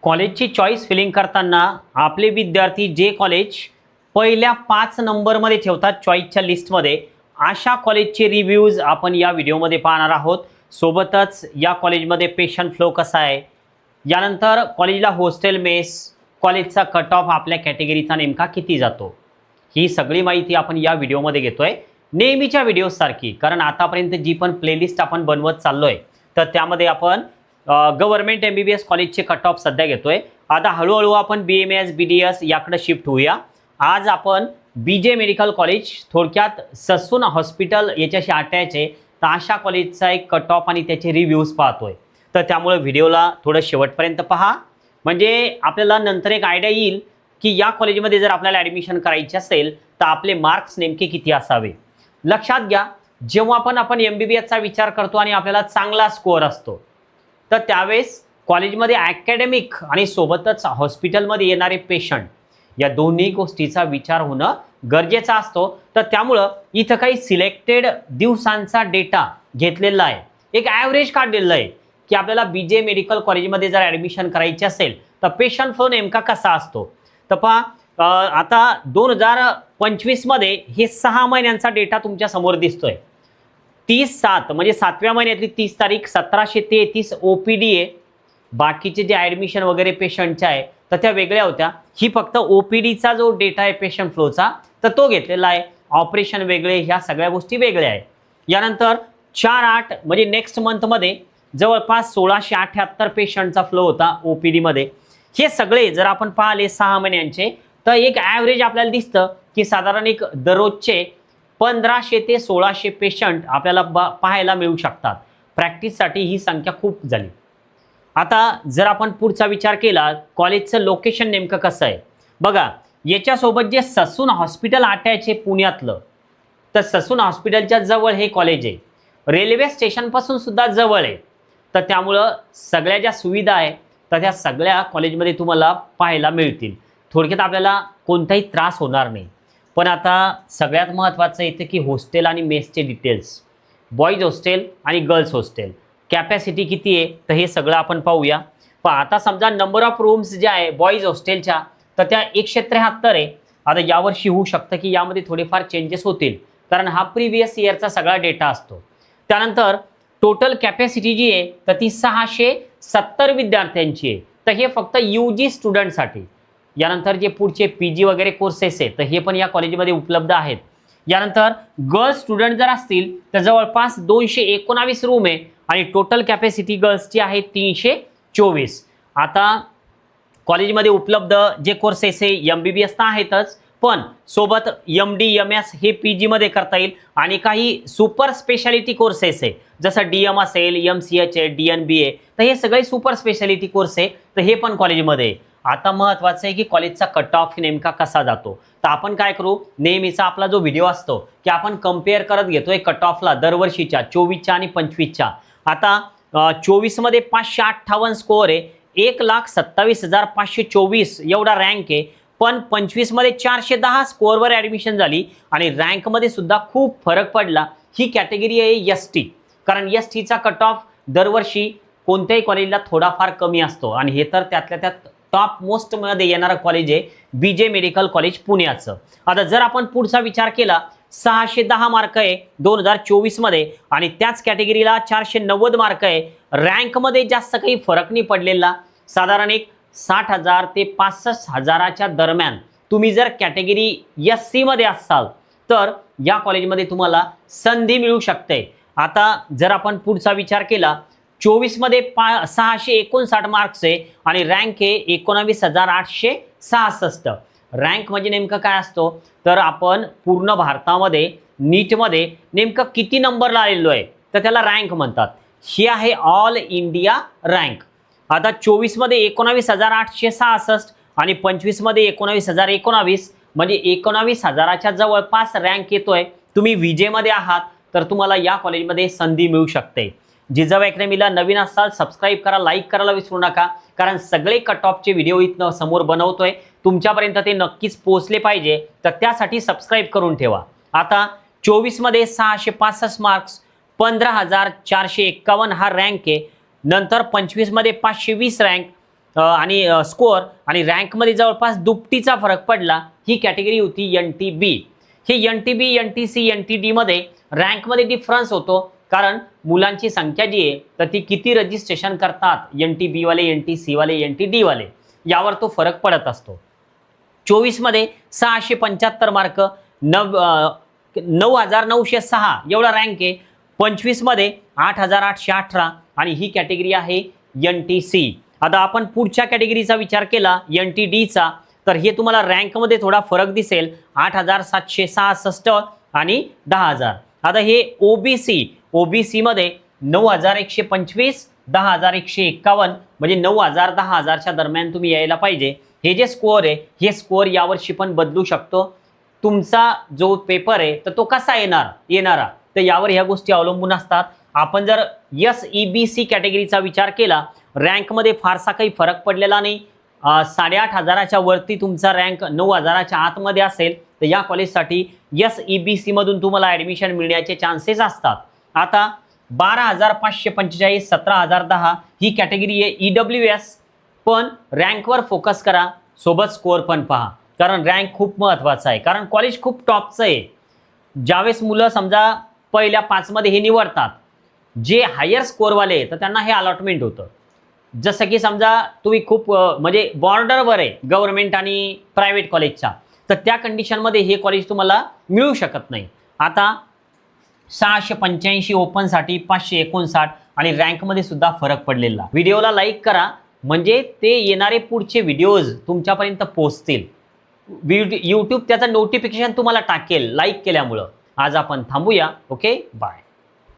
कॉलेजची choice feeling करताना आपले विद्यार्थी जे कॉलेज पहिल्या 5 नंबरमध्ये ठेवतात चॉईसच्या लिस्टमध्ये, अशा कॉलेजचे रिव्ह्यूज आपण या व्हिडिओमध्ये पाहणार आहोत। सोबतच या कॉलेजमध्ये पेशंट फ्लो कसा आहे, यानंतर कॉलेजला हॉस्टेल मेस, कॉलेजचा कट ऑफ आपल्या कॅटेगरीचा नेमका किती जातो, ही सगळी माहिती आपण या व्हिडिओमध्ये घेतोय नेहमीच्या व्हिडिओसारखी। कारण आतापर्यंत जी पण प्लेलिस्ट आपण बनवत चाललोय तर त्यामध्ये आपण गव्हर्नमेंट MBBS कॉलेजचे कट ऑफ सध्या घेतोय। आता हळूहळू आपण BMS BDS याकडे शिफ्ट होऊया। आज आपण BJ मेडिकल कॉलेज, थोडक्यात ससून हॉस्पिटल याच्याशी अटॅच आहे, तर अशा कॉलेजचा एक कट ऑफ आणि त्याचे रिव्ह्यूज पाहतोय। तर त्यामुळे व्हिडिओला थोडं शेवटपर्यंत पहा, म्हणजे आपल्याला नंतर एक आयडिया येईल की या कॉलेजमध्ये जर आपल्याला ॲडमिशन करायचे असेल तर आपले मार्क्स नेमके किती असावे। लक्षात घ्या, जेव्हा आपण MBBSचा विचार करतो आणि आपल्याला चांगला स्कोअर असतो तर त्यावेळेस कॉलेजमध्ये अकॅडमिक आणि सोबतच हॉस्पिटलमध्ये येणारे पेशंट या दोन्ही गोष्टीचा विचार होणं गरजेचं असतो। तर त्यामुळं इथं काही सिलेक्टेड दिवसांचा डेटा घेतलेला आहे, एक ॲव्हरेज काढलेलं आहे की आपल्याला BJ मेडिकल कॉलेजमध्ये जर ॲडमिशन करायचे असेल तर पेशंट फ्लो नेमका कसा असतो। तर पहा, आता 2025 मध्ये हे 6 महिन्यांचा डेटा तुमच्या समोर दिसतोय। 30/7 म्हणजे 7व्या महिन्यातली 30 तारीख 1733 OPD आहे। बाकीचे जे ॲडमिशन वगैरे पेशंटच्या आहे तर त्या वेगळ्या होत्या। ही फक्त OPDचा जो डेटा आहे पेशंट फ्लोचा तर तो घेतलेला आहे। ऑपरेशन वेगळे, ह्या सगळ्या गोष्टी वेगळ्या आहे। यानंतर 4/8 म्हणजे नेक्स्ट मंथमध्ये जवळपास 1678 पेशंटचा फ्लो होता OPD मध्ये। हे सगळे जर आपण पाहिले 6 महिन्यांचे तर एक ॲव्हरेज आपल्याला दिसतं की साधारण एक दररोजचे 1500 ते 1600 पेशंट आपल्याला पाहायला मिळू शकतात। प्रॅक्टिससाठी ही संख्या खूप झाली। आता जर आपण पुढचा विचार केला, कॉलेजचं लोकेशन नेमकं कसं आहे बघा। याच्यासोबत जे ससून हॉस्पिटल अटॅच आहे पुण्यातलं, तर ससून हॉस्पिटलच्या जवळ हे कॉलेज आहे, रेल्वे स्टेशनपासून सुद्धा जवळ आहे। तर त्यामुळं सगळ्या ज्या सुविधा आहे तर त्या सगळ्या कॉलेजमध्ये तुम्हाला पाहायला मिळतील। थोडक्यात आपल्याला कोणताही त्रास होणार नाही। पण आता सगळ्यात महत्त्वाचं येतं की हॉस्टेल आणि मेसचे डिटेल्स, बॉईज हॉस्टेल आणि गर्ल्स हॉस्टेल, कॅपॅसिटी किती आहे तर हे सगळं आपण पाहूया। पण आता समजा नंबर ऑफ रूम्स ज्या आहे बॉईज हॉस्टेलच्या तर त्या 173 आहे। आता यावर्षी होऊ शकतं की यामध्ये थोडेफार चेंजेस होतील, कारण हा प्रिव्हियस इयरचा सगळा डेटा असतो। त्यानंतर टोटल कॅपॅसिटी जी आहे तर ती 670 विद्यार्थ्यांची आहे। तर हे फक्त UG स्टुडंटसाठी। यानंतर जे पुढचे PG वगैरे कोर्सेस आहेत तर हे पण या कॉलेजमध्ये उपलब्ध आहेत। यानंतर गर्ल्स स्टुडंट जर असतील तर जवळपास 219 रूम आहे आणि टोटल कॅपॅसिटी गर्ल्सची आहे 324। आता कॉलेजमध्ये उपलब्ध जे कोर्सेस आहे MBBS तर आहेतच, पण सोबत MD MS हे PG मध्ये करता येईल आणि काही सुपर स्पेशालिटी कोर्सेस आहे, जसं DM असेल, MCH आहे, DNB आहे, तर हे सगळे सुपर स्पेशालिटी कोर्स आहे तर हे पण कॉलेजमध्ये आहे। आता महत्त्वाचं आहे की कॉलेजचा कट ऑफ नेमका कसा जातो। तर आपण काय करू, नेहमीचा आपला जो व्हिडिओ असतो की आपण कंपेअर करत घेतोय कट ऑफला दरवर्षीच्या 24च्या आणि 25च्या। आता 24 मध्ये 558 स्कोअर आहे, 1,27,524 एवढा रँक आहे। पण 25 मध्ये 410 स्कोअरवर ॲडमिशन झाली आणि रँकमध्ये सुद्धा खूप फरक पडला। ही कॅटेगरी आहे ST, कारण STचा कट ऑफ दरवर्षी कोणत्याही कॉलेजला थोडाफार कमी असतो आणि हे तर त्यातल्या त्यात टॉप मोस्टमध्ये येणारं कॉलेज आहे BJ मेडिकल कॉलेज पुण्याचं। आता जर आपण पुढचा विचार केला, 610 मार्क आहे 2024 मध्ये आणि त्याच कॅटेगरीला 490 मार्क आहे। रँकमध्ये जास्त काही फरक नाही पडलेला, साधारण एक 60,000 ते 65,000च्या दरम्यान तुम्ही जर कॅटेगरी SC मध्ये असाल तर या कॉलेजमध्ये तुम्हाला संधी मिळू शकते। आता जर आपण पुढचा विचार केला, 24 मध्ये 659 मार्क्स आहे आणि रँक आहे 19,866। रँक म्हणजे नेमकं काय असतो तर आपण पूर्ण भारतामध्ये नीटमध्ये नेमकं किती नंबरला आलेलो आहे तर त्याला रँक म्हणतात। ही आहे ऑल इंडिया रँक। आता 24 मध्ये 19,866 आणि 25 मध्ये 19,019 म्हणजे 19,000च्या जवळपास रँक येतोय। तुम्ही VJ मध्ये आहात तर तुम्हाला या कॉलेजमध्ये संधी मिळू शकते। जिजाऊ अकॅडमीला नवीन असाल सबस्क्राईब करा, लाईक करायला विसरू नका, कारण सगळे कट ऑफचे व्हिडिओ इथनं समोर बनवतोय, तुमच्यापर्यंत ते नक्कीच पोहोचले पाहिजे, तर त्यासाठी सबस्क्राईब करून ठेवा। आता 24 मध्ये 665 मार्क्स, 15,451 हा रँक आहे। नंतर 25 मध्ये 520 रँक, आणि स्कोअर आणि रँकमध्ये जवळपास दुपटीचा फरक पडला, ही कॅटेगरी होती NTB. हे NTB, NTC, NTD मध्ये रँकमध्ये डिफरन्स होतो, कारण मुलांची संख्या जी आहे तर ती किती रजिस्ट्रेशन करतात, NTB वाले, NTC वाले, NTD वाले, यावर तो फरक पडत असतो. 24 मध्ये 675 मार्क, 9906 एवढा रँक आहे. 25 मध्ये 8818 आणि ही कॅटेगरी आहे NTC. आता आपण पुढच्या कॅटेगरीचा विचार केला NTDचा, तर हे तुम्हाला रँकमध्ये थोडा फरक दिसेल, 8766 आणि 10000. आता हे ओबीसी मध्ये 9125, 10151 म्हणजे 9000 10000च्या दरम्यान तुम्ही यायला पाहिजे. हे जे स्कोअर आहे हे स्कोअर यावर्षी पण बदलू शकतो. तुमचा जो पेपर आहे तर तो कसा येणारा तर यावर ह्या गोष्टी अवलंबून असतात. आपण जर SEBC कॅटेगरीचा विचार केला, रँकमध्ये फारसा काही फरक पडलेला नाही, 8500च्या वरती तुमचा रँक 9000च्या आतमध्ये असेल तर या कॉलेजसाठी SEBC मधून तुम्हाला ॲडमिशन मिळण्याचे चान्सेस असतात. आता 12545, 17010 ही कॅटेगरी आहे EWS. पण रँकवर फोकस करा, सोबत स्कोअर पण पहा, कारण रँक खूप महत्त्वाचा आहे, कारण कॉलेज खूप टॉपचं आहे. ज्यावेळेस मुलं समजा पहिल्या 5 मध्ये हे निवडतात, जे हायर स्कोअरवाले तर त्यांना हे अलॉटमेंट होतं. जसं की समजा तुम्ही खूप म्हणजे बॉर्डरवर आहे गव्हर्नमेंट आणि प्रायव्हेट कॉलेजच्या, तर त्या कंडिशनमध्ये हे कॉलेज तुम्हाला मिळू शकत नाही. आता 685 ओपनसाठी, 559 आणि रँकमध्ये सुद्धा फरक पडलेला. व्हिडिओला लाईक करा, म्हणजे ते येणारे पुढचे व्हिडिओज तुमच्यापर्यंत पोहोचतील. यूट्यूब त्याचं नोटिफिकेशन तुम्हाला टाकेल लाईक केल्यामुळं. आज आपण थांबूया. Okay, bye.